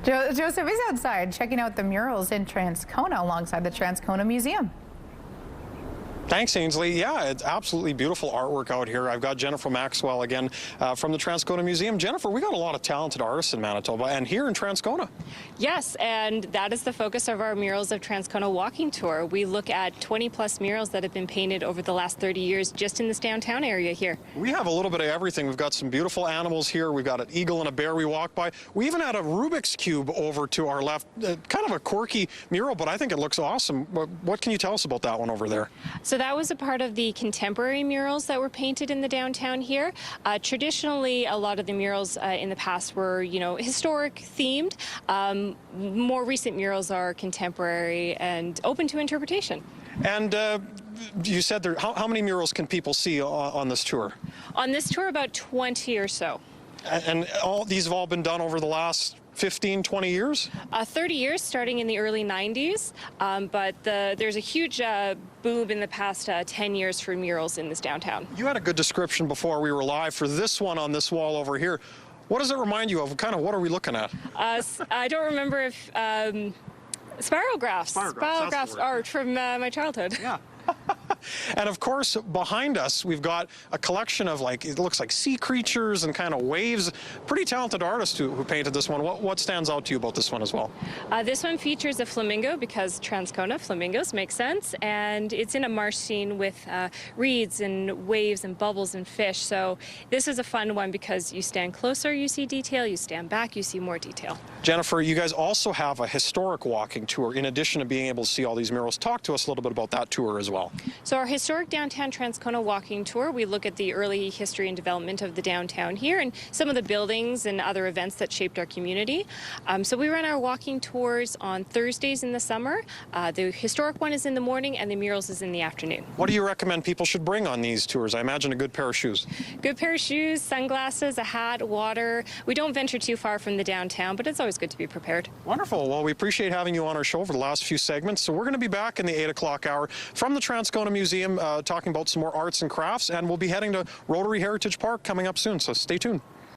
Joseph is outside checking out the murals in Transcona alongside the Transcona Museum. Thanks, Ainsley. Yeah, it's absolutely beautiful artwork out here. I've got Jennifer Maxwell again from the Transcona Museum. Jennifer, we got a lot of talented artists in Manitoba and here in Transcona. Yes, and that is the focus of our Murals of Transcona walking tour. We look at 20-plus murals that have been painted over the last 30 years just in this downtown area here. We have a little bit of everything. We've got some beautiful animals here. We've got an eagle and a bear we walk by. We even had a Rubik's Cube over to our left. Kind of a quirky mural, but I think it looks awesome. What can you tell us about that one over there? So that was a part of the contemporary murals that were painted in the downtown here. Traditionally, a lot of the murals in the past were, historic themed. More recent murals are contemporary and open to interpretation. And you said there, how many murals can people see on this tour? On this tour, about 20 or so. And these have all been done over the last 15, 20 years? 30 years, starting in the early 90s, but there's a huge boom in the past 10 years for murals in this downtown. You had a good description before we were live for this one on this wall over here. What does it remind you of? Kind of what are we looking at? I don't remember if spirographs art from my childhood. Yeah. And of course, behind us, we've got a collection of, it looks like sea creatures and kind of waves. Pretty talented artist who painted this one. What stands out to you about this one as well? This one features a flamingo because Transcona, flamingos make sense. And it's in a marsh scene with reeds and waves and bubbles and fish. So this is a fun one because you stand closer, you see detail. You stand back, you see more detail. Jennifer, you guys also have a historic walking tour in addition to being able to see all these murals. Talk to us a little bit about that tour as well. So our historic downtown Transcona walking tour, we look at the early history and development of the downtown here and some of the buildings and other events that shaped our community. So we run our walking tours on Thursdays in the summer. The historic one is in the morning and the murals is in the afternoon. What do you recommend people should bring on these tours? I imagine a good pair of shoes. Good pair of shoes, sunglasses, a hat, water. We don't venture too far from the downtown, but it's always good to be prepared. Wonderful. Well, we appreciate having you on our show for the last few segments. So we're going to be back in the 8 o'clock hour from the Transcona Museum talking about some more arts and crafts, and we'll be heading to Rotary Heritage Park coming up soon, so stay tuned.